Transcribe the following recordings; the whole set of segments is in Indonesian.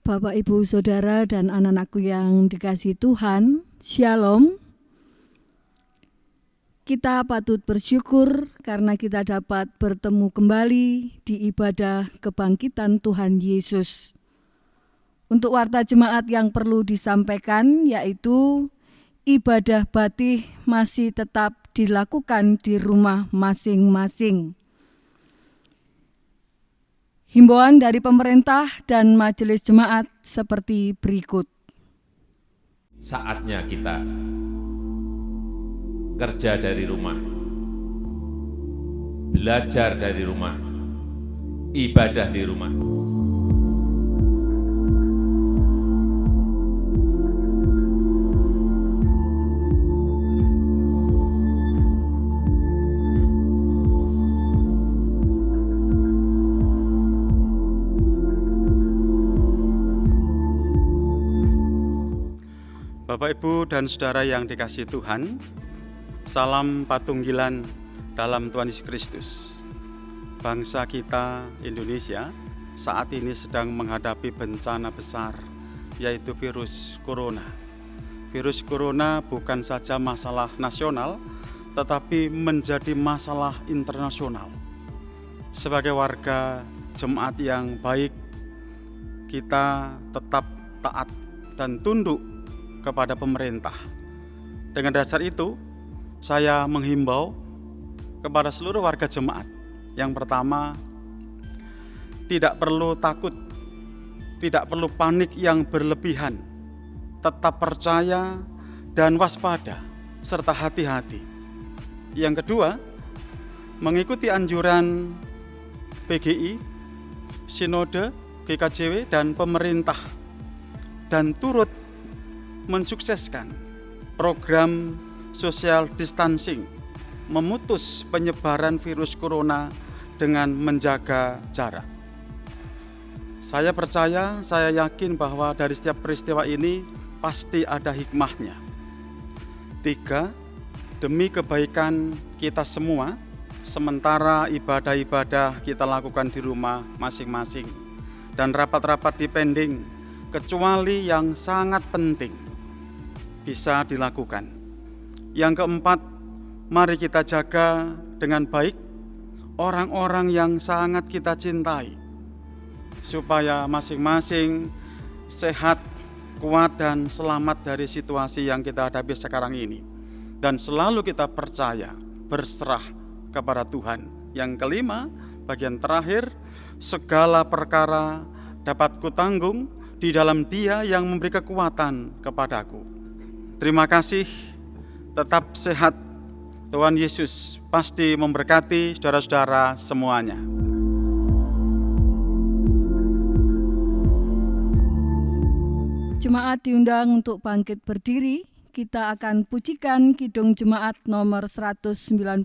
Bapak, Ibu, Saudara, dan anak-anakku yang dikasihi Tuhan, Shalom. Kita patut bersyukur karena kita dapat bertemu kembali di ibadah kebangkitan Tuhan Yesus. Untuk warta jemaat yang perlu disampaikan yaitu ibadah batih masih tetap dilakukan di rumah masing-masing. Himbauan dari pemerintah dan majelis jemaat seperti berikut. Saatnya kita kerja dari rumah, belajar dari rumah, ibadah di rumah. Bapak, Ibu, dan Saudara yang dikasihi Tuhan, salam patunggilan dalam Tuhan Yesus Kristus. Bangsa kita Indonesia saat ini sedang menghadapi bencana besar, yaitu virus corona. Virus corona bukan saja masalah nasional, tetapi menjadi masalah internasional. Sebagai warga jemaat yang baik, kita tetap taat dan tunduk kepada pemerintah. Dengan dasar itu, saya menghimbau kepada seluruh warga jemaat. Yang pertama, tidak perlu takut, tidak perlu panik yang berlebihan. Tetap percaya dan waspada, serta hati-hati. Yang kedua, mengikuti anjuran PGI, Sinode, GKJW, dan pemerintah, dan turut mensukseskan program social distancing, memutus penyebaran virus corona dengan menjaga jarak. Saya percaya, saya yakin bahwa dari setiap peristiwa ini pasti ada hikmahnya. 3, demi kebaikan kita semua, sementara ibadah-ibadah kita lakukan di rumah masing-masing dan rapat-rapat dipending, kecuali yang sangat penting bisa dilakukan. Yang keempat, mari kita jaga dengan baik orang-orang yang sangat kita cintai, supaya masing-masing sehat, kuat, dan selamat dari situasi yang kita hadapi sekarang ini. Dan selalu kita percaya, berserah kepada Tuhan. Yang kelima, bagian terakhir, segala perkara dapat kutanggung di dalam Dia yang memberi kekuatan kepadaku. Terima kasih, tetap sehat. Tuhan Yesus pasti memberkati saudara-saudara semuanya. Jemaat diundang untuk bangkit berdiri. Kita akan pujikan Kidung Jemaat nomor 191,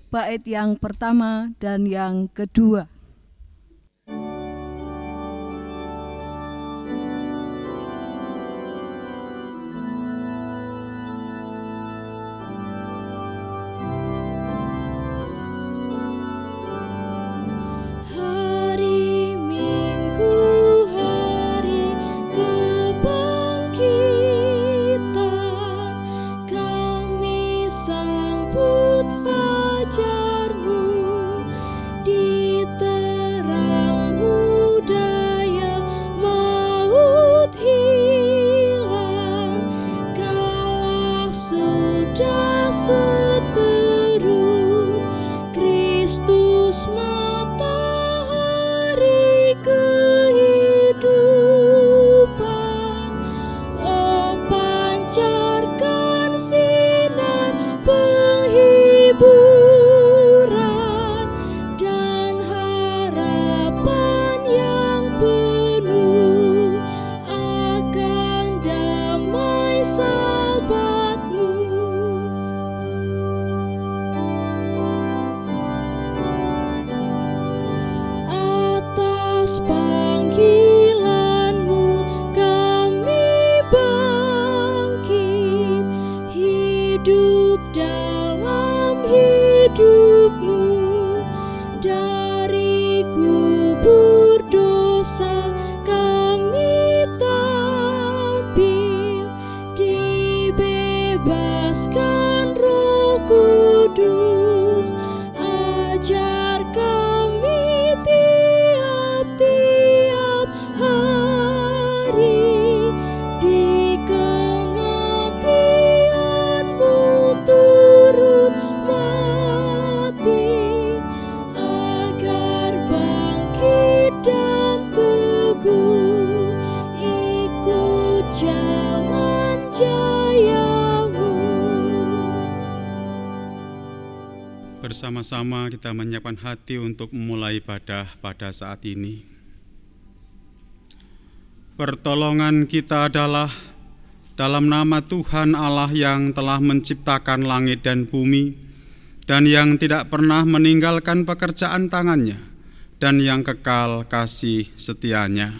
bait yang pertama dan yang kedua. Panggilan-Mu kami bangkit, hidup dalam hidup-Mu, dari kubur dosa kami bersama-sama kita menyiapkan hati untuk memulai ibadah pada saat ini. Pertolongan kita adalah dalam nama Tuhan Allah yang telah menciptakan langit dan bumi, dan yang tidak pernah meninggalkan pekerjaan tangannya, dan yang kekal kasih setianya.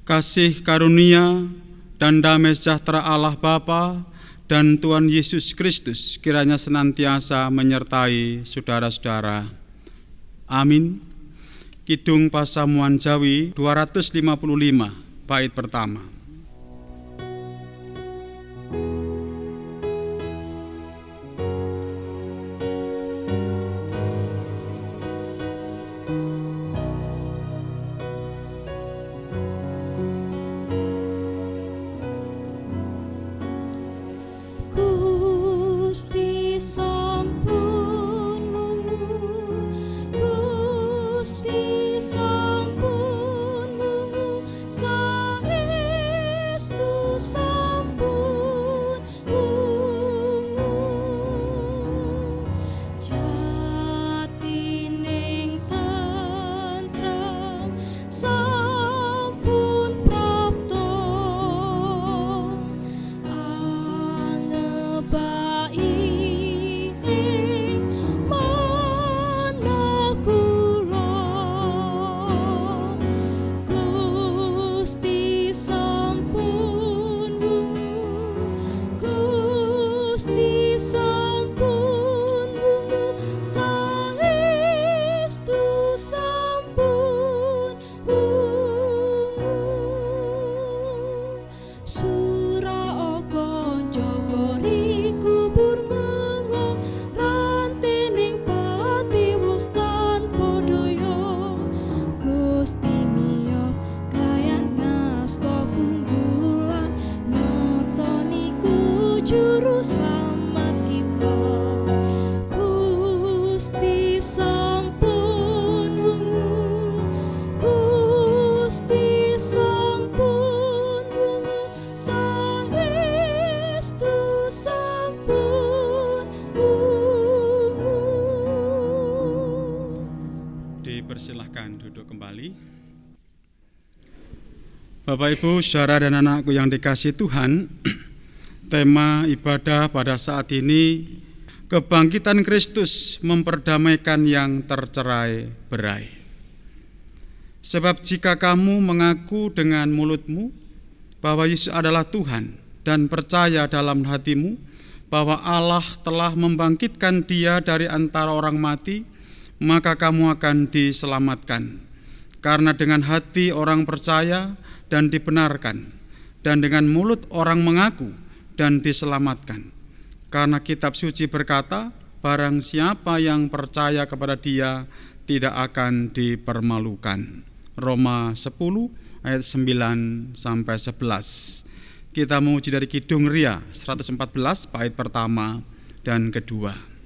Kasih karunia dan damai sejahtera Allah Bapa dan Tuhan Yesus Kristus kiranya senantiasa menyertai saudara-saudara. Amin. Kidung Pasamuan Jawi 255, bait pertama. Gusti sampun wungu, Gusti sampun wungu, saestu sampun wungu. Jatining tentram sampun prapta, Gusti sampun wungu, Gusti sampun wungu, saestu sampun wungu. Suraaka Jogori kubur mengo, rantening pati wus tanpa daya. Gusti miyos klayan ngasta kunggulan, nyata niku juru slamet kita. Gusti sampun wungu, Gusti sampun wungu, saestu sampun wungu. Dipersilahkan duduk kembali. Bapak, Ibu, saudara dan anakku yang dikasihi Tuhan, tema ibadah pada saat ini, kebangkitan Kristus memperdamaikan yang tercerai-berai. Sebab jika kamu mengaku dengan mulutmu bahwa Yesus adalah Tuhan dan percaya dalam hatimu bahwa Allah telah membangkitkan Dia dari antara orang mati, maka kamu akan diselamatkan. Karena dengan hati orang percaya dan dibenarkan, dan dengan mulut orang mengaku dan diselamatkan. Karena kitab suci berkata, barang siapa yang percaya kepada Dia tidak akan dipermalukan. Roma 10 ayat 9 sampai 11. Kita memuji dari Kidung Ria 114 bait pertama dan kedua.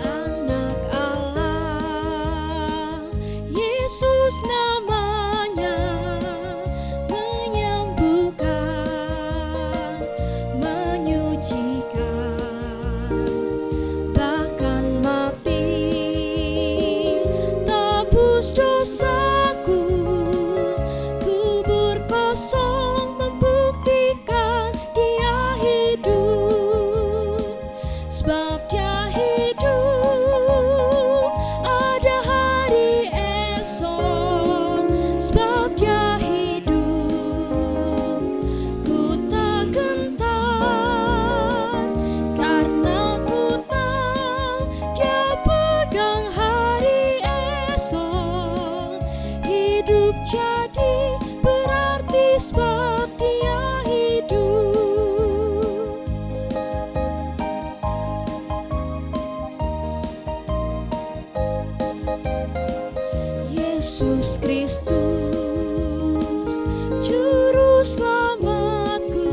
Anak Allah, Yesus namanya, menyembuhkan, menyucikan, bahkan mati, tebus dosaku, kubur kosong membuktikan Dia hidup, sebab Dia hidup, ada hari esok, sebab Dia hidup, ku tak gentar, karena ku tahu Dia pegang hari esok. Hidup jadi berarti sebab Dia hidup. Yesus Kristus, Juru Selamatku,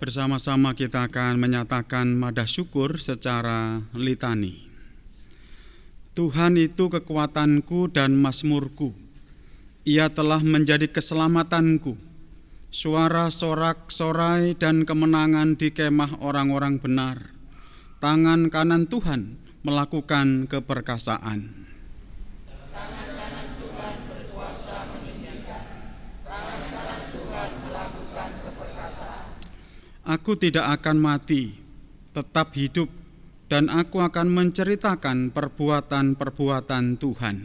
Bersama-sama kita akan menyatakan madah syukur secara litani. Tuhan itu kekuatanku dan mazmurku. Ia telah menjadi keselamatanku. Suara sorak-sorai dan kemenangan di kemah orang-orang benar. Tangan kanan Tuhan melakukan keperkasaan. Tangan kanan Tuhan berkuasa meninggikan. Tangan kanan Tuhan melakukan keperkasaan. Aku tidak akan mati, tetap hidup, dan aku akan menceritakan perbuatan-perbuatan Tuhan.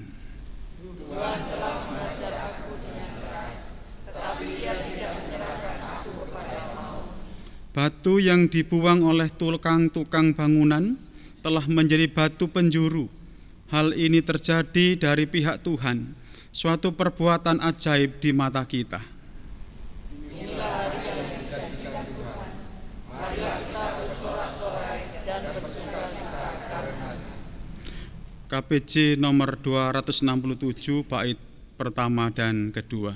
Tuhan telah mengajar aku dengan keras, tetapi Ia tidak menyerahkan aku kepada maut. Batu yang dibuang oleh tukang-tukang bangunan telah menjadi batu penjuru. Hal ini terjadi dari pihak Tuhan, suatu perbuatan ajaib di mata kita. Inilah hari yang dijanjikan Tuhan. Marilah kita bersorak-sorai dan bersuka-cita karenanya. KPJ nomor 267 bait pertama dan kedua.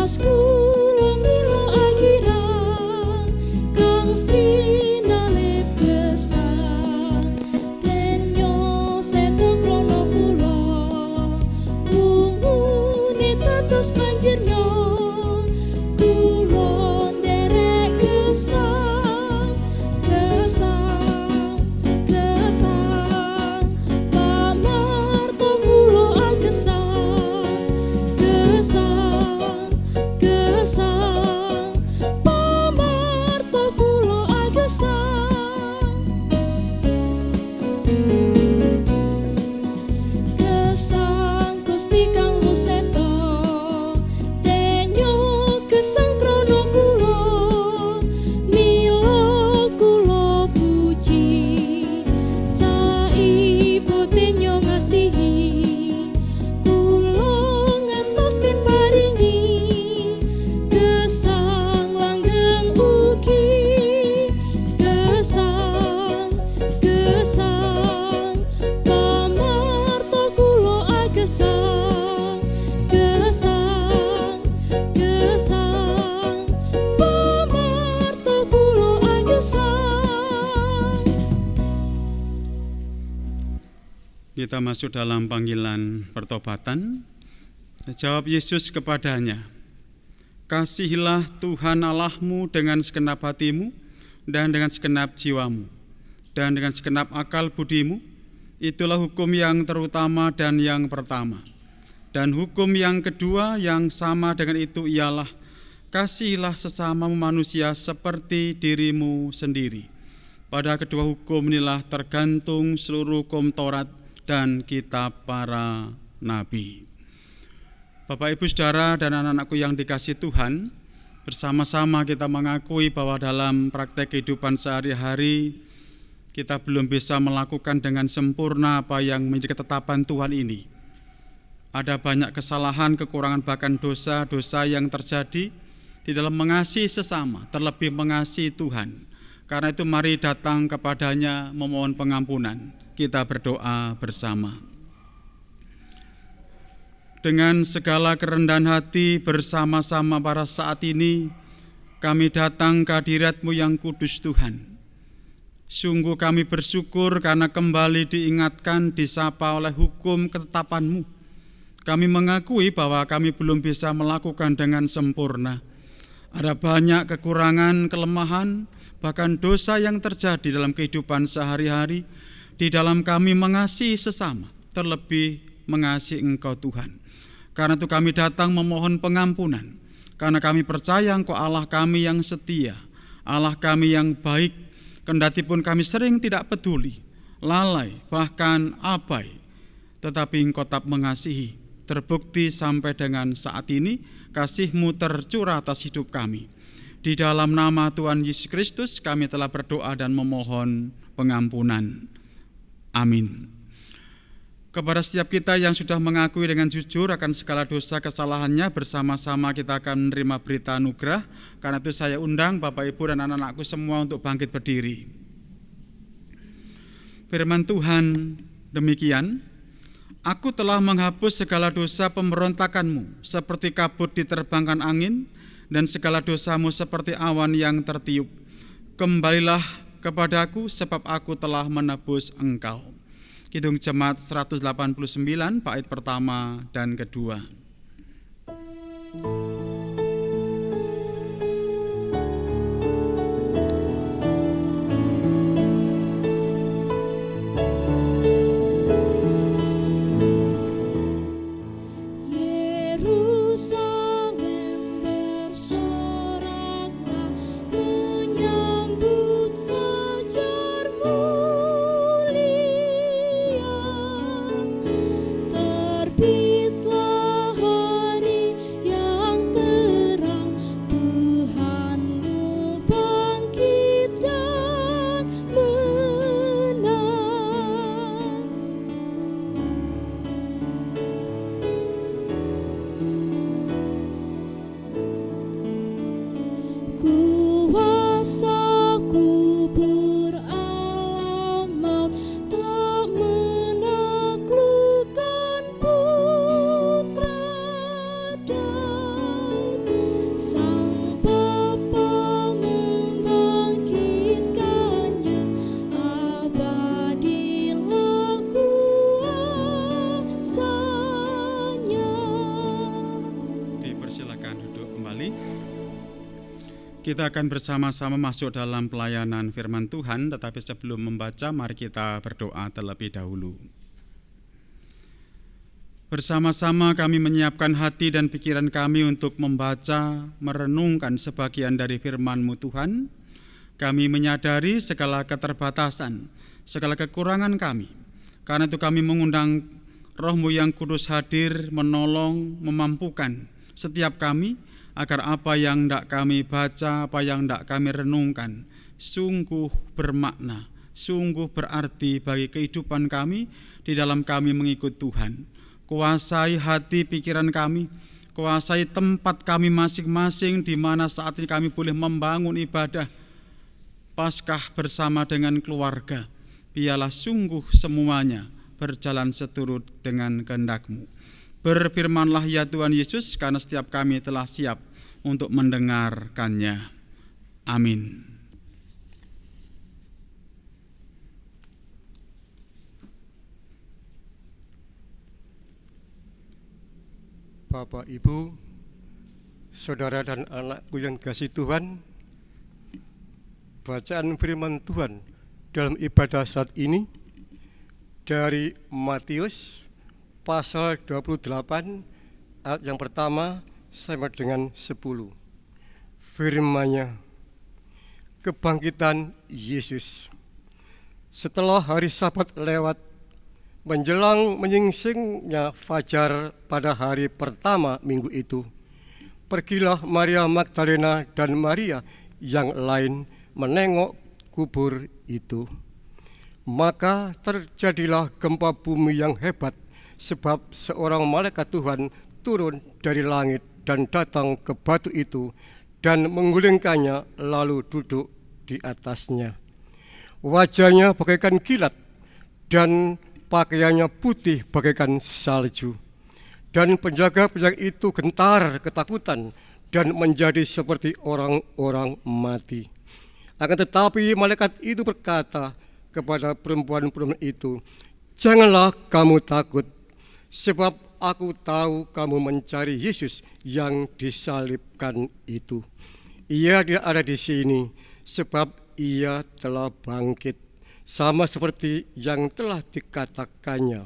Kulo milo akhiran kang sinalip gesang denyo seto krono kulo ungune tetes banjirnya kulo nderek gesang pamarto kulo agesang pamarto kulo agesang gesang Gusti kang luseto denyo gesang krono kulo milo kulo puji saibo denyo ngasihi kulo ngantos den paringi gesang langgeng ugi gesang pamarto kulo agesang gesang pamarto kulo agesang. Kita masuk dalam panggilan pertobatan. Jawab Yesus kepadanya, kasihilah Tuhan Allahmu dengan segenap hatimu dan dengan segenap jiwamu dan dengan segenap akal budimu. Itulah hukum yang terutama dan yang pertama. Dan hukum yang kedua yang sama dengan itu ialah kasihilah sesamamu manusia seperti dirimu sendiri. Pada kedua hukum inilah tergantung seluruh hukum Taurat dan kitab para nabi. Bapak, Ibu, Saudara, dan anak-anakku yang dikasihi Tuhan, bersama-sama kita mengakui bahwa dalam praktek kehidupan sehari-hari kita belum bisa melakukan dengan sempurna apa yang menjadi ketetapan Tuhan ini. Ada banyak kesalahan, kekurangan, bahkan dosa-dosa yang terjadi di dalam mengasihi sesama, terlebih mengasihi Tuhan. Karena itu mari datang kepadanya memohon pengampunan. Kita berdoa bersama. Dengan segala kerendahan hati bersama-sama pada saat ini, kami datang ke hadirat-Mu yang kudus Tuhan. Sungguh kami bersyukur karena kembali diingatkan, disapa oleh hukum ketetapan-Mu. Kami mengakui bahwa kami belum bisa melakukan dengan sempurna. Ada banyak kekurangan, kelemahan, bahkan dosa yang terjadi dalam kehidupan sehari-hari, di dalam kami mengasihi sesama, terlebih mengasihi Engkau Tuhan. Karena itu kami datang memohon pengampunan, karena kami percaya Engkau Allah kami yang setia, Allah kami yang baik, kendatipun kami sering tidak peduli, lalai, bahkan abai, tetapi Engkau tetap mengasihi. Terbukti sampai dengan saat ini, kasih-Mu tercurah atas hidup kami. Di dalam nama Tuhan Yesus Kristus kami telah berdoa dan memohon pengampunan. Amin. Kepada setiap kita yang sudah mengakui dengan jujur akan segala dosa kesalahannya, bersama-sama kita akan menerima berita anugerah. Karena itu saya undang Bapak, Ibu, dan anak-anakku semua untuk bangkit berdiri. Firman Tuhan demikian, Aku telah menghapus segala dosa pemberontakanmu, seperti kabut diterbangkan angin, dan segala dosamu seperti awan yang tertiup. Kembalilah kepadaku, sebab aku telah menebus engkau. Kidung Jemaat 189, bait pertama dan kedua. Yerusalem bersoraklah menyambut fajar mulia. Terbitlah hari yang terang, Tuhanmu bangkit dan menang. Kuasa kubur alam maut tak menaklukkan putra Daud. Sang Bapa membangkitkannya, abadilah kuasa-Nya. Dipersilakan duduk kembali. Kita akan bersama-sama masuk dalam pelayanan firman Tuhan, tetapi sebelum membaca, mari kita berdoa terlebih dahulu. Bersama-sama kami menyiapkan hati dan pikiran kami untuk membaca, merenungkan sebagian dari firman-Mu Tuhan. Kami menyadari segala keterbatasan, segala kekurangan kami. Karena itu kami mengundang Roh-Mu yang kudus hadir, menolong, memampukan setiap kami, agar apa yang hendak kami baca, apa yang hendak kami renungkan, sungguh bermakna, sungguh berarti bagi kehidupan kami di dalam kami mengikut Tuhan. Kuasai hati pikiran kami, kuasai tempat kami masing-masing di mana saat ini kami boleh membangun ibadah Paskah bersama dengan keluarga. Biarlah sungguh semuanya berjalan seturut dengan kehendak-Mu. Berfirmanlah ya Tuhan Yesus, karena setiap kami telah siap untuk mendengarkannya. Amin. Bapak, Ibu, saudara dan anakku yang dikasihi Tuhan, bacaan firman Tuhan dalam ibadah saat ini dari Matius pasal 28 ayat yang pertama sampai dengan 10. Firman-Nya, kebangkitan Yesus. Setelah hari Sabat lewat, menjelang menyingsingnya fajar pada hari pertama minggu itu, pergilah Maria Magdalena dan Maria yang lain menengok kubur itu. Maka terjadilah gempa bumi yang hebat, sebab seorang malaikat Tuhan turun dari langit dan datang ke batu itu dan menggulingkannya, lalu duduk di atasnya. Wajahnya bagaikan kilat dan pakaiannya putih bagaikan salju. Dan penjaga-penjaga itu gentar ketakutan dan menjadi seperti orang-orang mati. Akan tetapi malaikat itu berkata kepada perempuan-perempuan itu, "Janganlah kamu takut, sebab aku tahu kamu mencari Yesus yang disalibkan itu. Ia tidak ada di sini, sebab ia telah bangkit, sama seperti yang telah dikatakannya.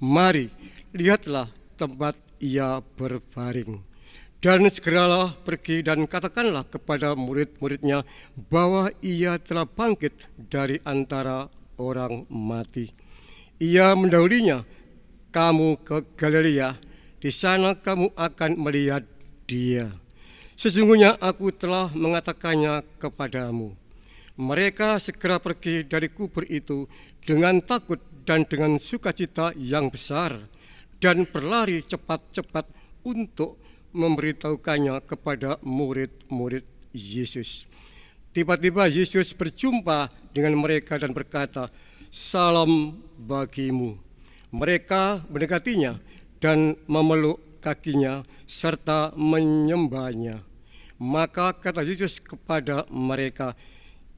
Mari, lihatlah tempat ia berbaring. Dan segeralah pergi dan katakanlah kepada murid-muridnya bahwa ia telah bangkit dari antara orang mati. Ia mendahulinya kamu ke Galilea, di sana kamu akan melihat dia. Sesungguhnya aku telah mengatakannya kepadamu." Mereka segera pergi dari kubur itu dengan takut dan dengan sukacita yang besar, dan berlari cepat-cepat untuk memberitahukannya kepada murid-murid Yesus. Tiba-tiba Yesus berjumpa dengan mereka dan berkata, "Salam bagimu." Mereka mendekatinya dan memeluk kakinya serta menyembahnya. Maka kata Yesus kepada mereka,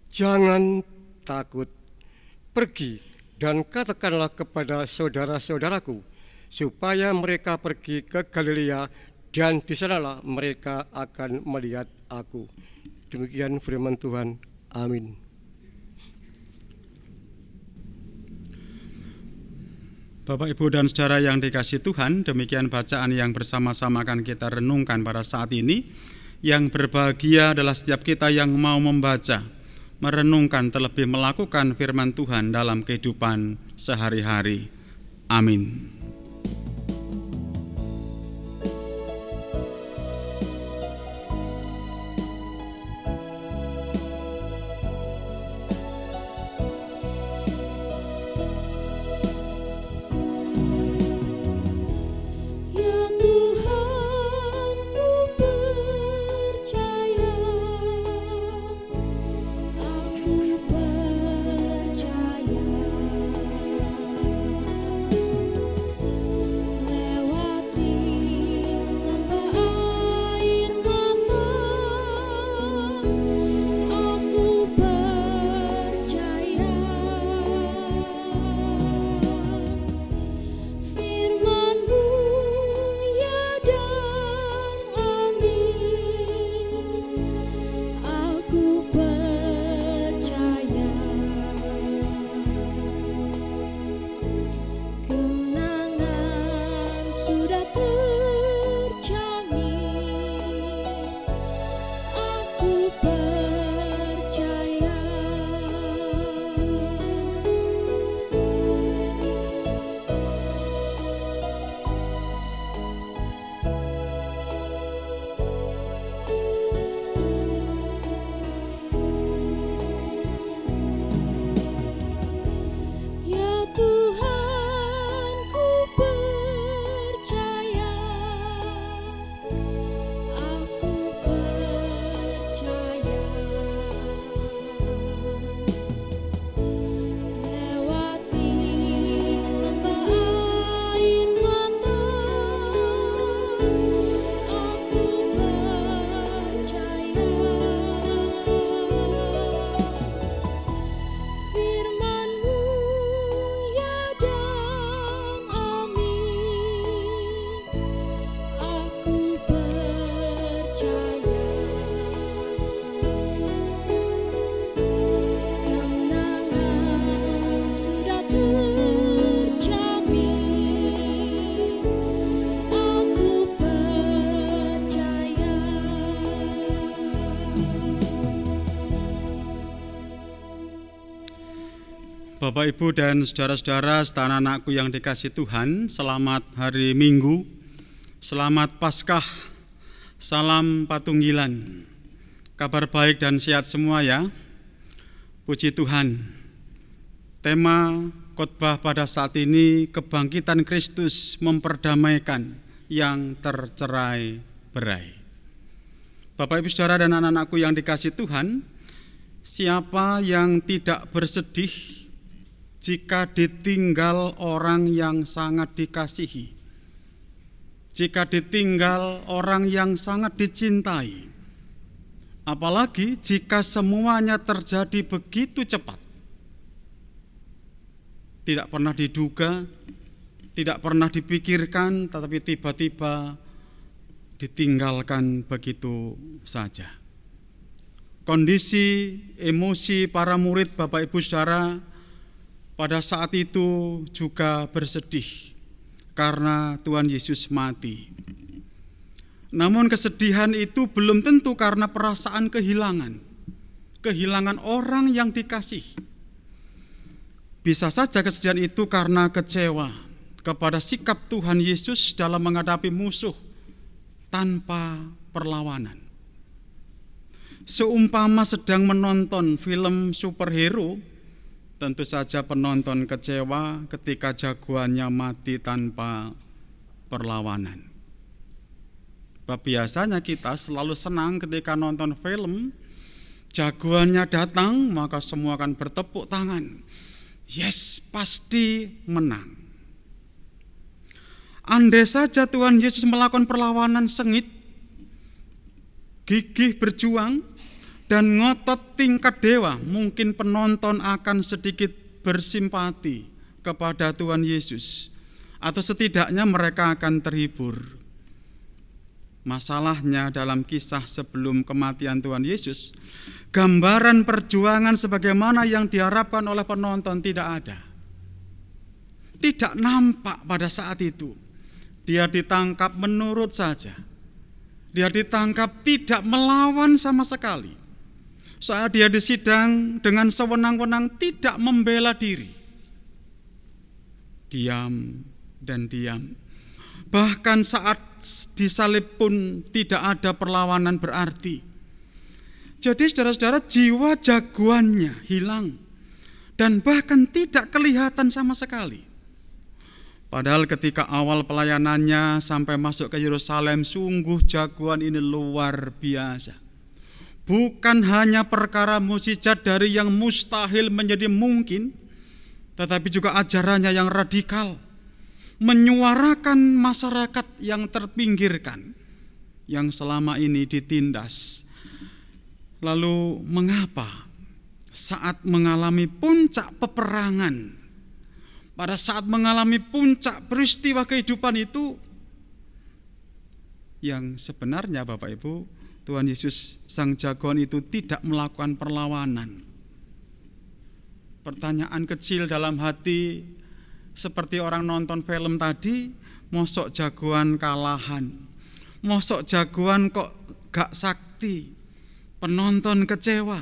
"Jangan takut. Pergi dan katakanlah kepada saudara-saudaraku supaya mereka pergi ke Galilea, dan di sanalah mereka akan melihat aku." Demikian firman Tuhan. Amin. Bapak, Ibu, dan Saudara yang dikasihi Tuhan, demikian bacaan yang bersama-sama akan kita renungkan pada saat ini. Yang berbahagia adalah setiap kita yang mau membaca, merenungkan, terlebih melakukan firman Tuhan dalam kehidupan sehari-hari. Amin. Ya Tuhan, ku percaya, aku percaya. Lewati lembah air mata, aku percaya. Firman-Mu ya dan amin, aku percaya. Kemenangan sudah terjamin, aku percaya. Ya Tuhan, ku percaya, aku percaya. Lewati lembah air mata, aku percaya. Firman-Mu ya dan amin, aku percaya. Kemenangan sudah terjamin, aku percaya. Bapak, Ibu, dan saudara-saudara serta anak-anakku yang dikasihi Tuhan, selamat hari Minggu, selamat Paskah, salam Patunggilan. Kabar baik dan sehat semua ya. Puji Tuhan. Tema khotbah pada saat ini, kebangkitan Kristus memperdamaikan yang tercerai-berai. Bapak, Ibu, saudara, dan anak-anakku yang dikasihi Tuhan, siapa yang tidak bersedih jika ditinggal orang yang sangat dikasihi, jika ditinggal orang yang sangat dicintai, apalagi jika semuanya terjadi begitu cepat, tidak pernah diduga, tidak pernah dipikirkan, tetapi tiba-tiba ditinggalkan begitu saja. Kondisi emosi para murid, Bapak, Ibu, saudara, pada saat itu juga bersedih karena Tuhan Yesus mati. Namun kesedihan itu belum tentu karena perasaan kehilangan orang yang dikasihi. Bisa saja kesedihan itu karena kecewa kepada sikap Tuhan Yesus dalam menghadapi musuh tanpa perlawanan. Seumpama sedang menonton film superhero, Tentu saja penonton kecewa ketika jagoannya mati tanpa perlawanan. Biasanya kita selalu senang ketika nonton film, jagoannya datang, maka semua akan bertepuk tangan. Yes, pasti menang. Andai saja Tuhan Yesus melakukan perlawanan sengit, gigih berjuang, dan ngotot tingkat dewa, mungkin penonton akan sedikit bersimpati kepada Tuhan Yesus, atau setidaknya mereka akan terhibur. Masalahnya dalam kisah sebelum kematian Tuhan Yesus, gambaran perjuangan sebagaimana yang diharapkan oleh penonton tidak ada. Tidak nampak pada saat itu. Dia ditangkap menurut saja. Dia ditangkap tidak melawan sama sekali. Saat dia disidang dengan sewenang-wenang tidak membela diri. Diam dan diam. Bahkan saat disalib pun tidak ada perlawanan berarti. Jadi saudara-saudara, jiwa jagoannya hilang dan bahkan tidak kelihatan sama sekali. Padahal ketika awal pelayanannya sampai masuk ke Yerusalem, sungguh jagoan ini luar biasa. Bukan hanya perkara mukjizat dari yang mustahil menjadi mungkin, tetapi juga ajarannya yang radikal, menyuarakan masyarakat yang terpinggirkan, yang selama ini ditindas. Lalu mengapa saat mengalami puncak peperangan, pada saat mengalami puncak peristiwa kehidupan itu, yang sebenarnya Bapak Ibu, Tuhan Yesus Sang Jagoan itu tidak melakukan perlawanan. Pertanyaan kecil dalam hati seperti orang nonton film tadi, mosok jagoan kalahan, mosok jagoan kok gak sakti, penonton kecewa,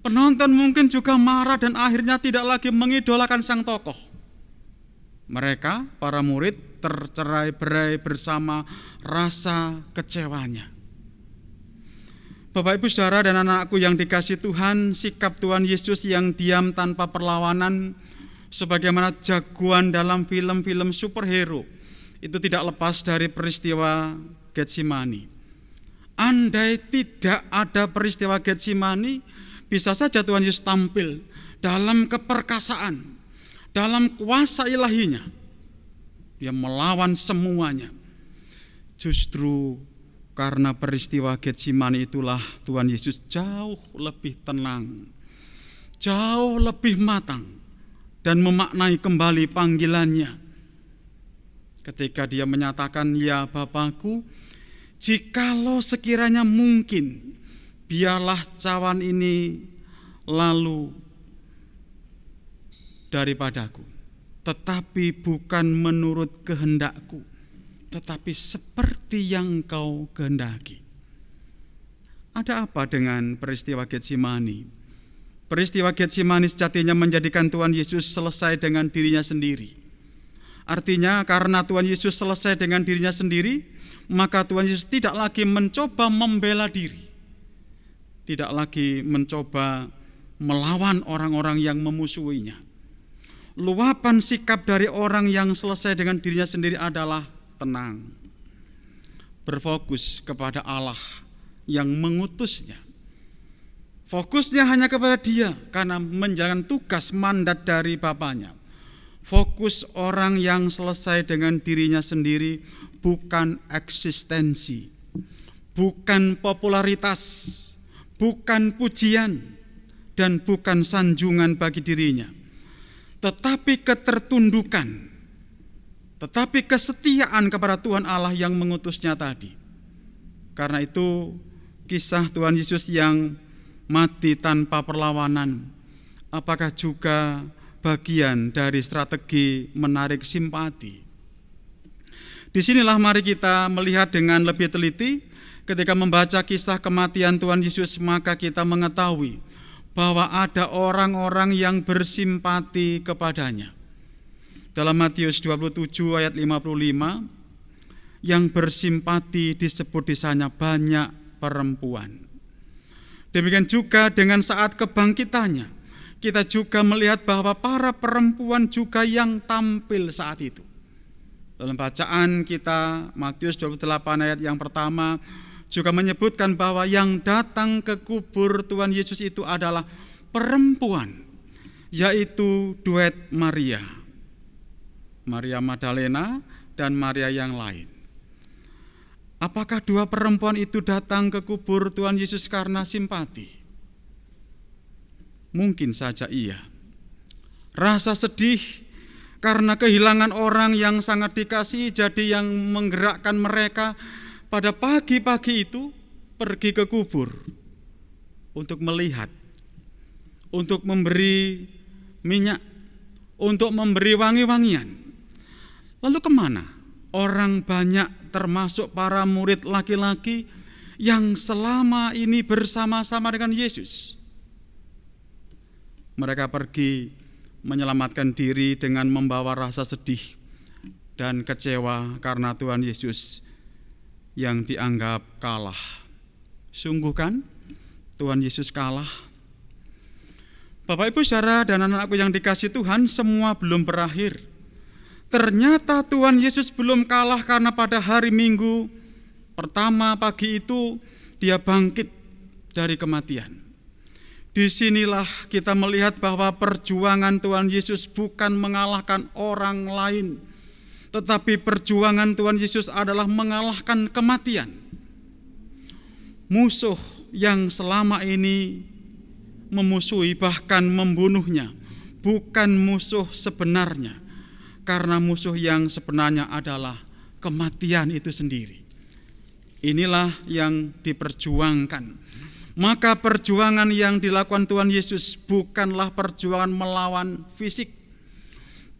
penonton mungkin juga marah dan akhirnya tidak lagi mengidolakan sang tokoh. Mereka, para murid, tercerai-berai bersama rasa kecewanya. Bapak Ibu Saudara dan anak-anakku yang dikasihi Tuhan, sikap Tuhan Yesus yang diam tanpa perlawanan, sebagaimana jagoan dalam film-film superhero, itu tidak lepas dari peristiwa Getsemani. Andai tidak ada peristiwa Getsemani, bisa saja Tuhan Yesus tampil dalam keperkasaan, dalam kuasa ilahinya. Dia melawan semuanya. Justru karena peristiwa Getsemani itulah Tuhan Yesus jauh lebih tenang, jauh lebih matang, dan memaknai kembali panggilannya. Ketika dia menyatakan, "Ya Bapakku, jikalau sekiranya mungkin, biarlah cawan ini lalu daripadaku, tetapi bukan menurut kehendakku, tetapi seperti yang Engkau kehendaki." Ada apa dengan peristiwa Getsemani? Peristiwa Getsemani sejatinya menjadikan Tuhan Yesus selesai dengan dirinya sendiri. Artinya karena Tuhan Yesus selesai dengan dirinya sendiri, maka Tuhan Yesus tidak lagi mencoba membela diri, tidak lagi mencoba melawan orang-orang yang memusuhinya. Luapan sikap dari orang yang selesai dengan dirinya sendiri adalah tenang, berfokus kepada Allah yang mengutusnya. Fokusnya hanya kepada Dia karena menjalankan tugas mandat dari Bapaknya. Fokus orang yang selesai dengan dirinya sendiri bukan eksistensi, bukan popularitas, bukan pujian, dan bukan sanjungan bagi dirinya, tetapi ketertundukan, tetapi kesetiaan kepada Tuhan Allah yang mengutusnya tadi. Karena itu kisah Tuhan Yesus yang mati tanpa perlawanan, apakah juga bagian dari strategi menarik simpati? Disinilah mari kita melihat dengan lebih teliti. Ketika membaca kisah kematian Tuhan Yesus, maka kita mengetahui bahwa ada orang-orang yang bersimpati kepadanya. Dalam Matius 27 ayat 55, yang bersimpati disebut di sana banyak perempuan. Demikian juga dengan saat kebangkitannya, kita juga melihat bahwa para perempuan juga yang tampil saat itu. Dalam bacaan kita Matius 28 ayat yang pertama juga menyebutkan bahwa yang datang ke kubur Tuhan Yesus itu adalah perempuan, yaitu duet Maria, Maria Magdalena dan Maria yang lain. Apakah dua perempuan itu datang ke kubur Tuhan Yesus karena simpati? Mungkin saja iya. Rasa sedih karena kehilangan orang yang sangat dikasihi jadi yang menggerakkan mereka pada pagi-pagi itu pergi ke kubur untuk melihat, untuk memberi minyak, untuk memberi wangi-wangian. Lalu kemana orang banyak termasuk para murid laki-laki yang selama ini bersama-sama dengan Yesus? Mereka pergi menyelamatkan diri dengan membawa rasa sedih dan kecewa karena Tuhan Yesus yang dianggap kalah. Sungguh kan Tuhan Yesus kalah? Bapak Ibu saudara dan anak-anakku yang dikasihi Tuhan, semua belum berakhir. Ternyata Tuhan Yesus belum kalah karena pada hari Minggu pertama pagi itu dia bangkit dari kematian. Disinilah kita melihat bahwa perjuangan Tuhan Yesus bukan mengalahkan orang lain, tetapi perjuangan Tuhan Yesus adalah mengalahkan kematian. Musuh yang selama ini memusuhi bahkan membunuhnya bukan musuh sebenarnya, karena musuh yang sebenarnya adalah kematian itu sendiri. Inilah yang diperjuangkan. Maka perjuangan yang dilakukan Tuhan Yesus bukanlah perjuangan melawan fisik,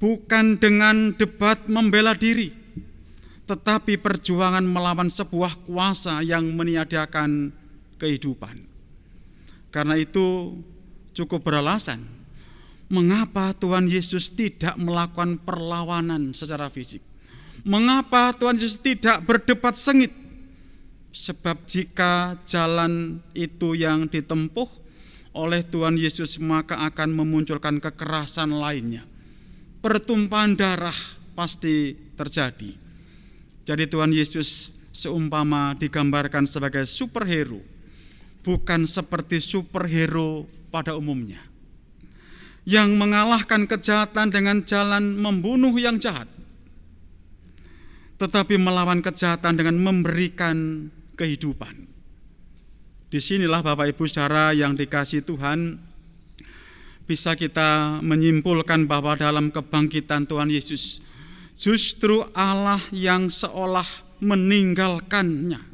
bukan dengan debat membela diri, tetapi perjuangan melawan sebuah kuasa yang meniadakan kehidupan. Karena itu cukup beralasan mengapa Tuhan Yesus tidak melakukan perlawanan secara fisik. Mengapa Tuhan Yesus tidak berdebat sengit? Sebab jika jalan itu yang ditempuh oleh Tuhan Yesus, maka akan memunculkan kekerasan lainnya. Pertumpahan darah pasti terjadi. Jadi Tuhan Yesus seumpama digambarkan sebagai superhero, bukan seperti superhero pada umumnya, yang mengalahkan kejahatan dengan jalan membunuh yang jahat, tetapi melawan kejahatan dengan memberikan kehidupan. Disinilah Bapak Ibu saudara yang dikasihi Tuhan, bisa kita menyimpulkan bahwa dalam kebangkitan Tuhan Yesus, justru Allah yang seolah meninggalkannya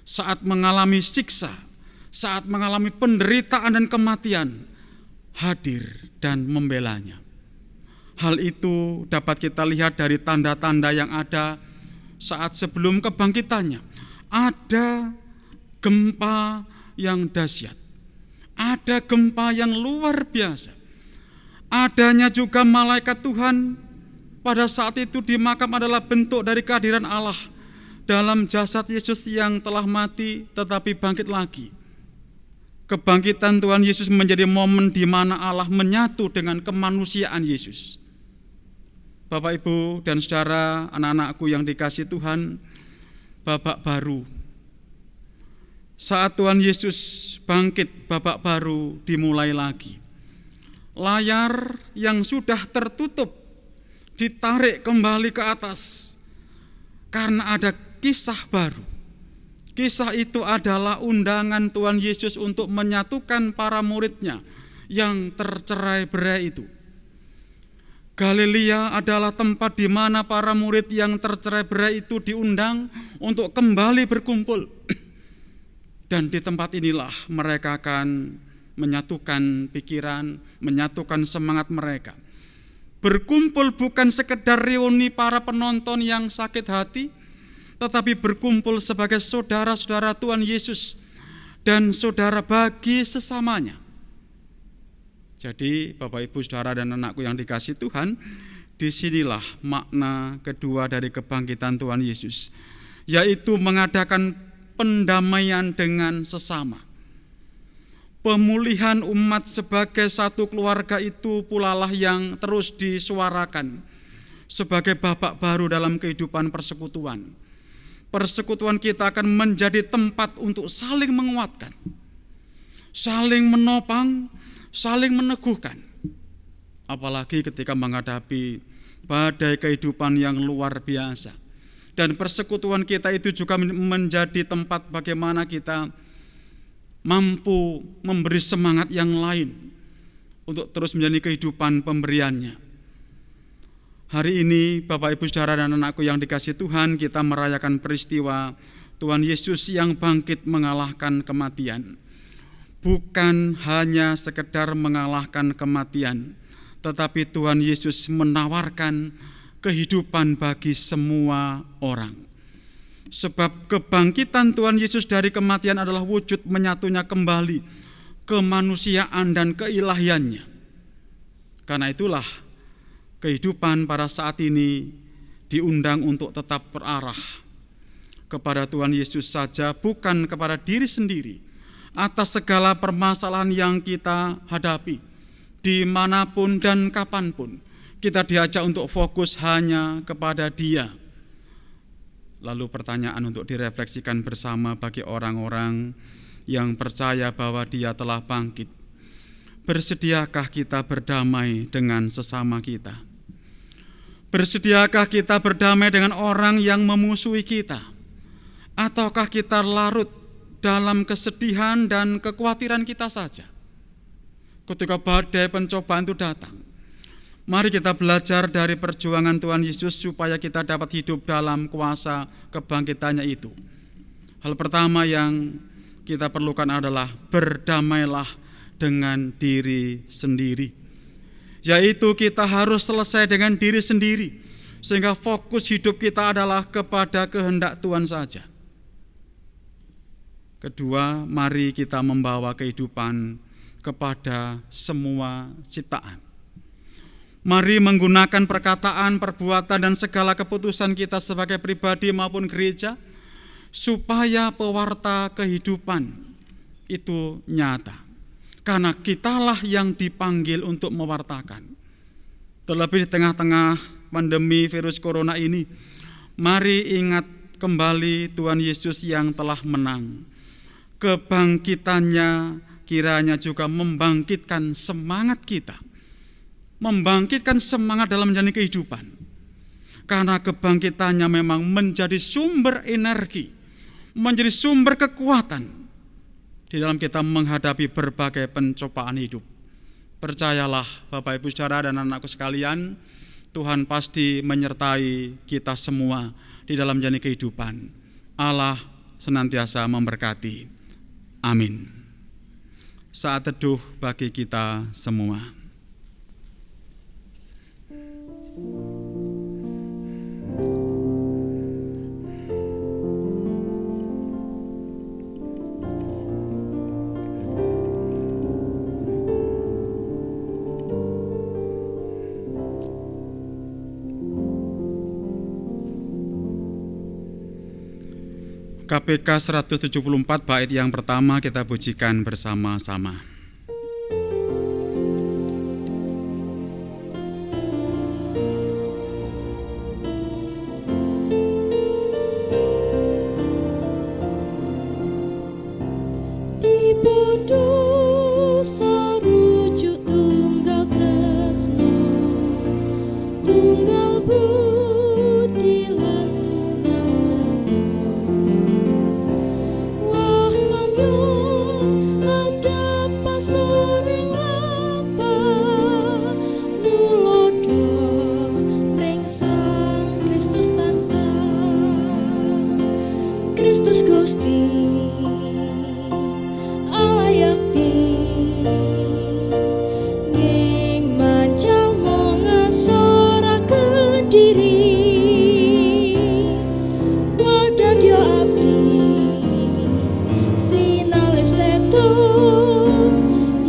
saat mengalami siksa, saat mengalami penderitaan dan kematian, hadir dan membelanya. Hal itu dapat kita lihat dari tanda-tanda yang ada saat sebelum kebangkitannya. Ada gempa yang dahsyat, ada gempa yang luar biasa. Adanya juga malaikat Tuhan pada saat itu di makam adalah bentuk dari kehadiran Allah dalam jasad Yesus yang telah mati tetapi bangkit lagi. Kebangkitan Tuhan Yesus menjadi momen di mana Allah menyatu dengan kemanusiaan Yesus. Bapak, Ibu, dan saudara, anak-anakku yang dikasihi Tuhan, babak baru. Saat Tuhan Yesus bangkit, babak baru dimulai lagi. Layar yang sudah tertutup ditarik kembali ke atas karena ada kisah baru. Kisah itu adalah undangan Tuhan Yesus untuk menyatukan para muridnya yang tercerai-berai itu. Galilea adalah tempat di mana para murid yang tercerai-berai itu diundang untuk kembali berkumpul. Dan di tempat inilah mereka akan menyatukan pikiran, menyatukan semangat mereka. Berkumpul bukan sekedar reuni para penonton yang sakit hati, tetapi berkumpul sebagai saudara-saudara Tuhan Yesus dan saudara bagi sesamanya. Jadi Bapak, Ibu, saudara dan anakku yang dikasihi Tuhan, disinilah makna kedua dari kebangkitan Tuhan Yesus, yaitu mengadakan pendamaian dengan sesama. Pemulihan umat sebagai satu keluarga itu pula lah yang terus disuarakan sebagai babak baru dalam kehidupan persekutuan. Persekutuan kita akan menjadi tempat untuk saling menguatkan, saling menopang, saling meneguhkan. Apalagi ketika menghadapi badai kehidupan yang luar biasa. Dan persekutuan kita itu juga menjadi tempat bagaimana kita mampu memberi semangat yang lain untuk terus menjalani kehidupan pemberiannya. Hari ini Bapak Ibu Saudara dan anakku yang dikasihi Tuhan, kita merayakan peristiwa Tuhan Yesus yang bangkit mengalahkan kematian. Bukan hanya sekedar mengalahkan kematian, tetapi Tuhan Yesus menawarkan kehidupan bagi semua orang. Sebab kebangkitan Tuhan Yesus dari kematian adalah wujud menyatunya kembali kemanusiaan dan keilahiannya. Karena itulah kehidupan pada saat ini diundang untuk tetap berarah kepada Tuhan Yesus saja, bukan kepada diri sendiri. Atas segala permasalahan yang kita hadapi, dimanapun dan kapanpun, kita diajak untuk fokus hanya kepada Dia. Lalu pertanyaan untuk direfleksikan bersama bagi orang-orang yang percaya bahwa Dia telah bangkit. Bersediakah kita berdamai dengan sesama kita? Bersediakah kita berdamai dengan orang yang memusuhi kita? Ataukah kita larut dalam kesedihan dan kekhawatiran kita saja? Ketika badai pencobaan itu datang, mari kita belajar dari perjuangan Tuhan Yesus supaya kita dapat hidup dalam kuasa kebangkitannya itu. Hal pertama yang kita perlukan adalah berdamailah dengan diri sendiri. Yaitu kita harus selesai dengan diri sendiri, sehingga fokus hidup kita adalah kepada kehendak Tuhan saja. Kedua, mari kita membawa kehidupan kepada semua ciptaan. Mari menggunakan perkataan, perbuatan, dan segala keputusan kita sebagai pribadi maupun gereja, supaya pewarta kehidupan itu nyata. Karena kitalah yang dipanggil untuk mewartakan. Terlebih di tengah-tengah pandemi virus corona ini, mari ingat kembali Tuhan Yesus yang telah menang. Kebangkitannya kiranya juga membangkitkan semangat kita, membangkitkan semangat dalam menjalani kehidupan. Karena kebangkitannya memang menjadi sumber energi, menjadi sumber kekuatan di dalam kita menghadapi berbagai pencobaan hidup. Percayalah Bapak Ibu Saudara dan anakku sekalian, Tuhan pasti menyertai kita semua di dalam menjalani kehidupan. Allah senantiasa memberkati. Amin. Saat teduh bagi kita semua. KPK 174 bait yang pertama kita pujikan bersama-sama. Di bodoh sarujuk tunggal tresno, tunggal budi lan tunggal setya. Wah samyo landhap pasoring apa nulodo pring Sang Kristus tansah Kristus Gusti alayakti ning manjalma ngasoraken diri wadadya abdi sinalip seto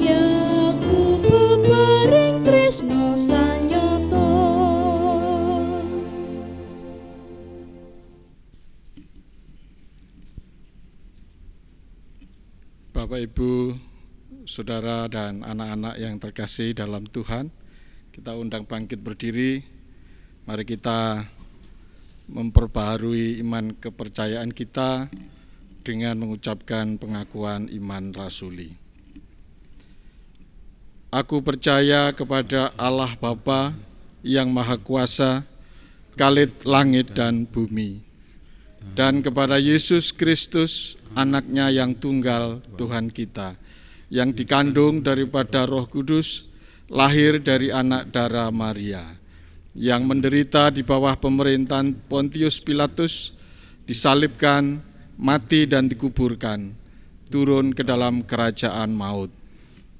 yaku bebaring tresno sanyata. Bapak Ibu saudara dan anak-anak yang terkasih dalam Tuhan, kita undang bangkit berdiri. Mari kita memperbaharui iman kepercayaan kita dengan mengucapkan pengakuan iman rasuli. Aku percaya kepada Allah Bapa yang Maha Kuasa, Khalid langit dan bumi, dan kepada Yesus Kristus, Anaknya yang tunggal Tuhan kita, yang dikandung daripada Roh Kudus, lahir dari anak darah Maria, yang menderita di bawah pemerintahan Pontius Pilatus, disalibkan, mati dan dikuburkan, turun ke dalam kerajaan maut.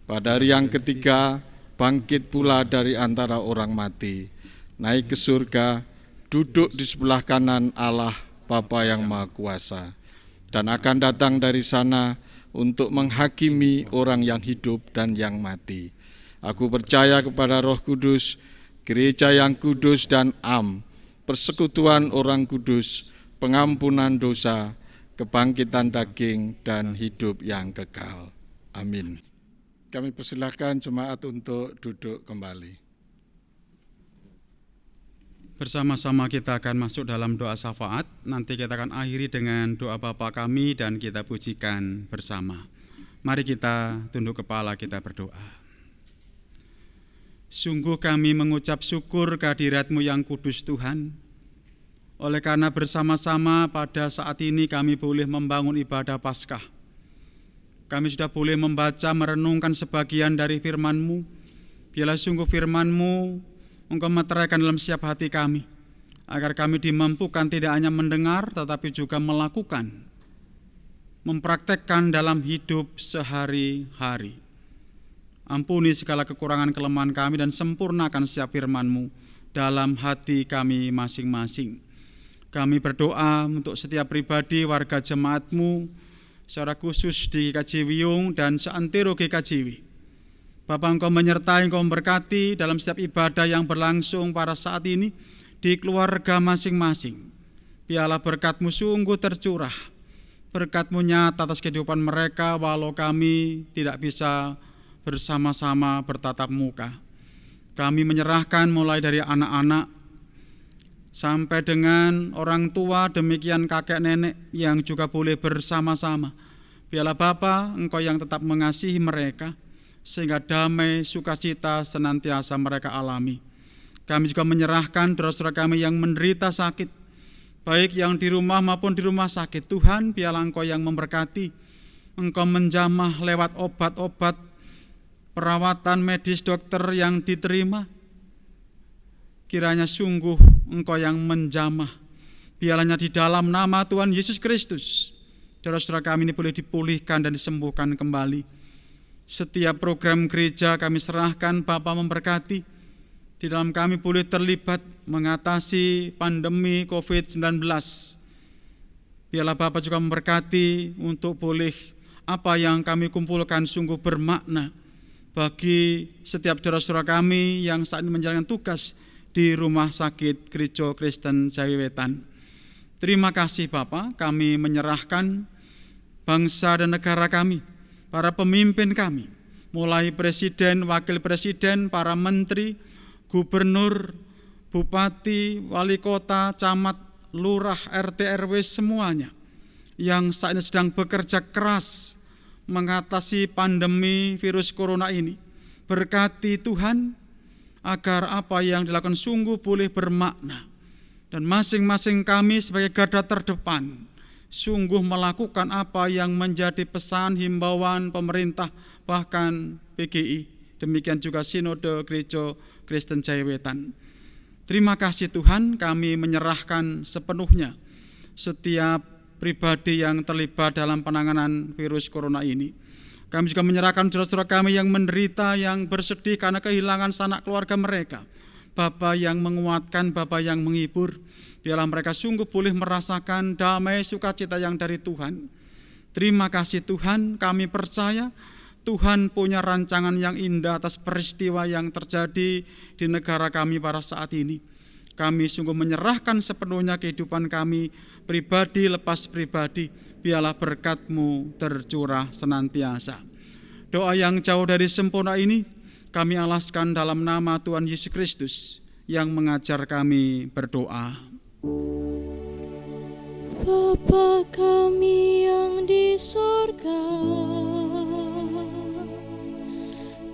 Pada hari yang ketiga, bangkit pula dari antara orang mati, naik ke surga, duduk di sebelah kanan Allah Bapa yang Maha Kuasa, dan akan datang dari sana untuk menghakimi orang yang hidup dan yang mati. Aku percaya kepada Roh Kudus, gereja yang kudus dan am, persekutuan orang kudus, pengampunan dosa, kebangkitan daging, dan hidup yang kekal. Amin. Kami persilahkan jemaat untuk duduk kembali. Bersama-sama kita akan masuk dalam doa syafaat. Nanti kita akan akhiri dengan doa Bapa kami dan kita pujikan bersama. Mari kita tunduk kepala, kita berdoa. Sungguh kami mengucap syukur kehadirat-Mu yang kudus Tuhan. Oleh karena bersama-sama pada saat ini kami boleh membangun ibadah Paskah. Kami sudah boleh membaca, merenungkan sebagian dari firman-Mu. Biarlah sungguh firman-Mu Engkau meteraikan dalam setiap hati kami, agar kami dimampukan tidak hanya mendengar, tetapi juga melakukan, mempraktekkan dalam hidup sehari-hari. Ampuni segala kekurangan kelemahan kami dan sempurnakan setiap firman-Mu dalam hati kami masing-masing. Kami berdoa untuk setiap pribadi warga jemaat-Mu, secara khusus di GKJ Wiyung dan seantero GKJ. Bapa, Engkau menyertai, Engkau memberkati dalam setiap ibadah yang berlangsung pada saat ini di keluarga masing-masing. Biarlah berkat-Mu sungguh tercurah, berkat-Mu nyata atas kehidupan mereka walau kami tidak bisa bersama-sama bertatap muka. Kami menyerahkan mulai dari anak-anak sampai dengan orang tua, demikian kakek nenek yang juga boleh bersama-sama. Biarlah Bapa, Engkau yang tetap mengasihi mereka, sehingga damai sukacita senantiasa mereka alami. Kami juga menyerahkan saudara-saudara kami yang menderita sakit, baik yang di rumah maupun di rumah sakit. Tuhan, biarlah Engkau yang memberkati, Engkau menjamah lewat obat-obat, perawatan medis dokter yang diterima. Kiranya sungguh Engkau yang menjamah. Biarlah di dalam nama Tuhan Yesus Kristus, saudara-saudara kami ini boleh dipulihkan dan disembuhkan kembali. Setiap program gereja kami serahkan, Bapa memberkati. Di dalam kami boleh terlibat mengatasi pandemi COVID-19. Biarlah Bapa juga memberkati untuk boleh apa yang kami kumpulkan sungguh bermakna bagi setiap saudara-saudara kami yang saat ini menjalankan tugas di Rumah Sakit Gereja Kristen Jawi Wetan. Terima kasih Bapa, kami menyerahkan bangsa dan negara kami, para pemimpin kami, mulai presiden, wakil presiden, para menteri, gubernur, bupati, wali kota, camat, lurah, RT, RW, semuanya yang saat ini sedang bekerja keras mengatasi pandemi virus corona ini. Berkati Tuhan, agar apa yang dilakukan sungguh boleh bermakna, dan masing-masing kami sebagai garda terdepan sungguh melakukan apa yang menjadi pesan himbauan pemerintah, bahkan PGI, demikian juga Sinode Gereja Kristen Jawi Wetan. Terima kasih Tuhan, kami menyerahkan sepenuhnya setiap pribadi yang terlibat dalam penanganan virus corona ini. Kami juga menyerahkan saudara-saudara kami yang menderita, yang bersedih karena kehilangan sanak keluarga mereka. Bapa yang menguatkan, Bapa yang menghibur. Biarlah mereka sungguh boleh merasakan damai sukacita yang dari Tuhan. Terima kasih Tuhan, kami percaya Tuhan punya rancangan yang indah atas peristiwa yang terjadi di negara kami pada saat ini. Kami sungguh menyerahkan sepenuhnya kehidupan kami, pribadi lepas pribadi. Biarlah berkat-Mu tercurah senantiasa. Doa yang jauh dari sempurna ini kami alaskan dalam nama Tuhan Yesus Kristus yang mengajar kami berdoa. Bapa kami yang di sorga,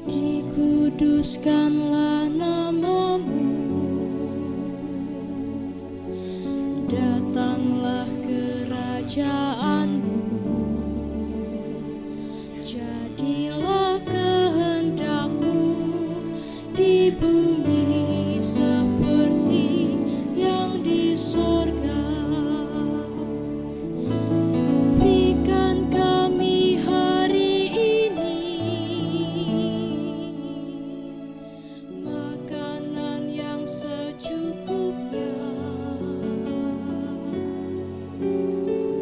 dikuduskanlah namamu, datanglah kerajaanmu, jadilah kehendakmu di bumi seperti yang di sorga. Berikan kami hari ini makanan yang secukupnya.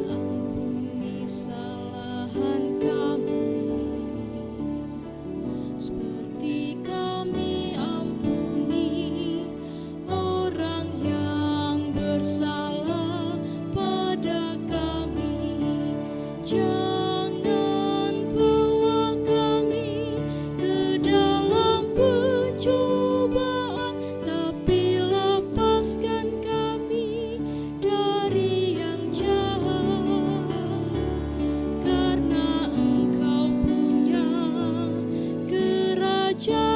Ampuni kesalahan kami seperti kami ampuni orang yang bersalah pada kami. Jangan bawa kami ke dalam pencobaan, tapi lepaskan kami dari yang jahat. Karena Engkau punya kerajaan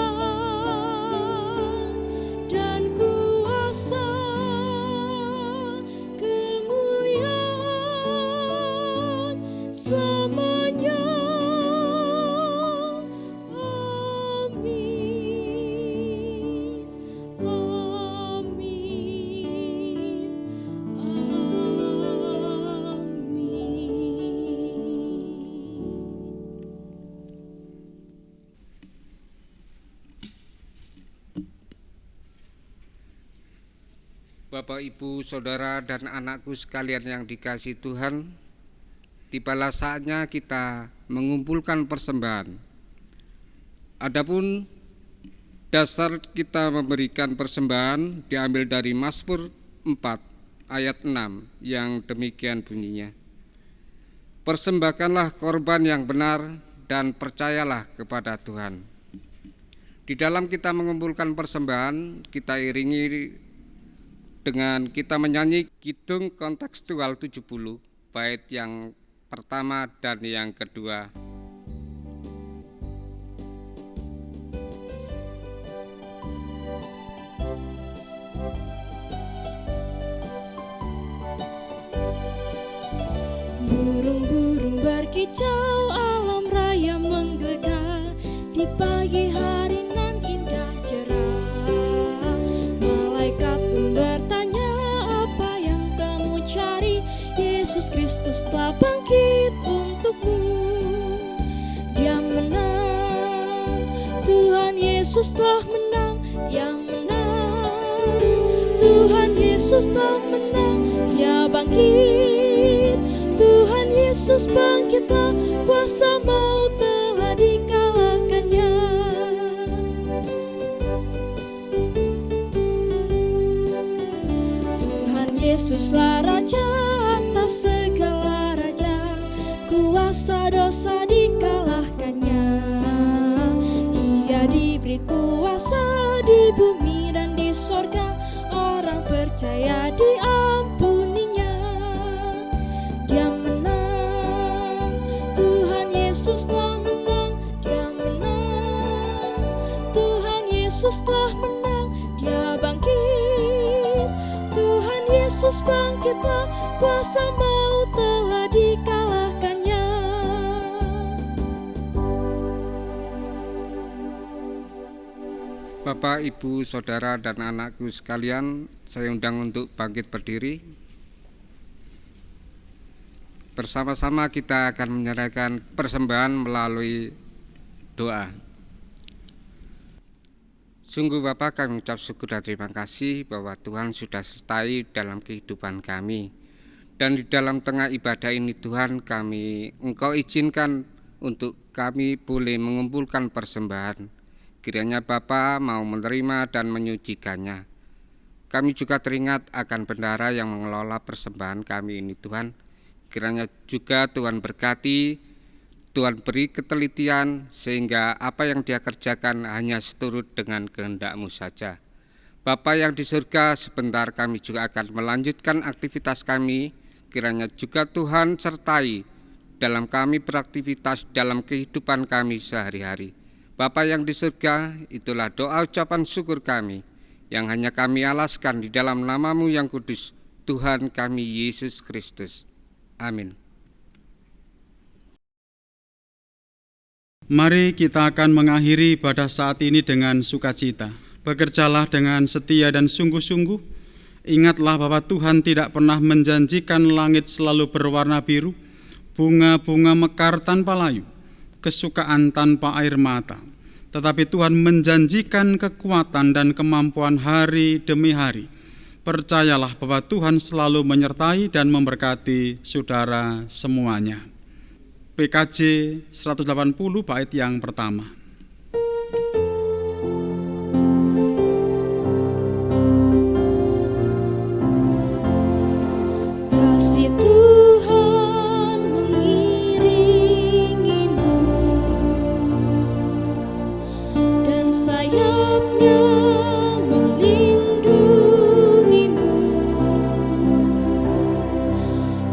dan kuasa, kemuliaan selamanya. Amin. Amin. Amin. Bapak, Ibu, Saudara, dan anakku sekalian yang dikasihi Tuhan, tibalah saatnya kita mengumpulkan persembahan. Adapun dasar kita memberikan persembahan diambil dari Mazmur 4 ayat 6 yang demikian bunyinya. Persembahkanlah korban yang benar dan percayalah kepada Tuhan. Di dalam kita mengumpulkan persembahan, kita iringi dengan kita menyanyi kidung kontekstual 70, bait yang pertama dan yang kedua. Burung-burung berkicau, alam raya menggelegar, di pagi hari nan indah cerah. Malaikat pun bertanya, apa yang kamu cari? Yesus Kristus telah bangkit untukmu. Dia menang, Tuhan Yesus telah menang. Dia menang, Tuhan Yesus telah menang. Dia bangkit, Tuhan Yesus bangkitlah, kuasa maut telah dikalahkannya. Tuhan Yesuslah Raja atas segala raja, kuasa dosa dikalahkannya. Ia diberi kuasa di bumi dan di sorga, orang percaya diampuninya. Dia menang, Tuhan Yesus telah menang. Dia menang, Tuhan Yesus telah menang. Dia bangkit, Tuhan Yesus bangkitlah, kuasa maut telah dikalahkannya. Bapak, Ibu, Saudara, dan anakku sekalian, saya undang untuk bangkit berdiri. Bersama-sama kita akan menyerahkan persembahan melalui doa. Sungguh Bapa, kami ucap syukur dan terima kasih bahwa Tuhan sudah sertai dalam kehidupan kami. Dan di dalam tengah ibadah ini Tuhan, Engkau izinkan untuk kami boleh mengumpulkan persembahan. Kiranya Bapa mau menerima dan menyucikannya. Kami juga teringat akan bendahara yang mengelola persembahan kami ini Tuhan. Kiranya juga Tuhan berkati Tuhan beri ketelitian sehingga apa yang dia kerjakan hanya seturut dengan kehendak-Mu saja. Bapa yang di surga, sebentar kami juga akan melanjutkan aktivitas kami. Kiranya juga Tuhan sertai dalam kami beraktivitas dalam kehidupan kami sehari-hari. Bapa yang di surga, itulah doa ucapan syukur kami yang hanya kami alaskan di dalam nama-Mu yang kudus, Tuhan kami Yesus Kristus. Amin. Mari kita akan mengakhiri pada saat ini dengan sukacita. Bekerjalah dengan setia dan sungguh-sungguh. Ingatlah bahwa Tuhan tidak pernah menjanjikan langit selalu berwarna biru, bunga-bunga mekar tanpa layu, kesukaan tanpa air mata. Tetapi Tuhan menjanjikan kekuatan dan kemampuan hari demi hari. Percayalah bahwa Tuhan selalu menyertai dan memberkati saudara semuanya. PKJ 180 bait yang pertama. Kasih Tuhan mengiringimu dan sayapnya melindungimu.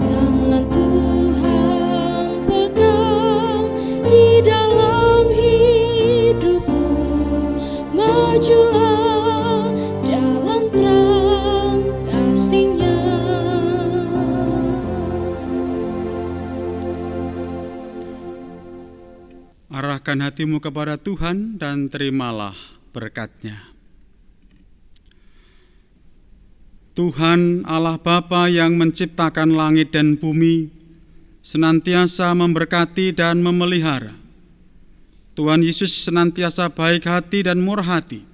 Tangan Tuhan pegang di dalam hidupmu. Majulah dalam terang kasih-Nya. Arahkan hatimu kepada Tuhan dan terimalah berkat-Nya. Tuhan Allah Bapa yang menciptakan langit dan bumi, senantiasa memberkati dan memelihara. Tuhan Yesus senantiasa baik hati dan murah hati.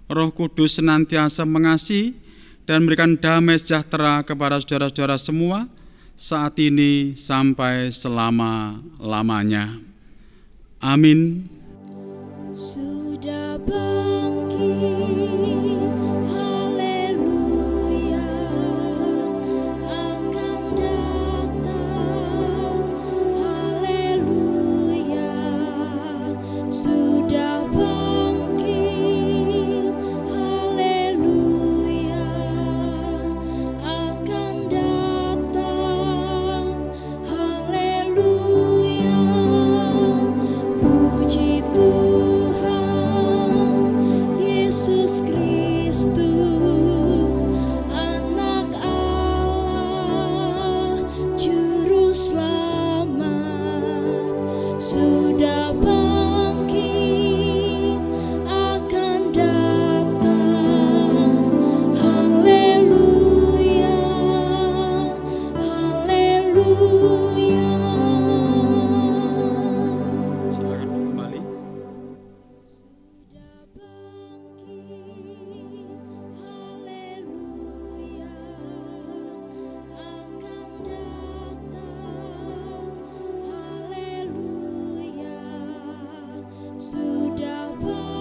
Roh Kudus senantiasa mengasihi dan memberikan damai sejahtera kepada saudara-saudara semua, saat ini sampai selama-lamanya. Amin. Sudah bangkit, haleluya, akan datang, haleluya. Sudah bangkit, haleluya, akan datang, haleluya. Puji Tuhan Yesus Kristus, Anak Allah, Juru Selamat, sudah bangkit, akan datang, haleluya, haleluya. Silakan kembali. Sudah bangkit, haleluya, akan datang, haleluya. Sudah bangkit.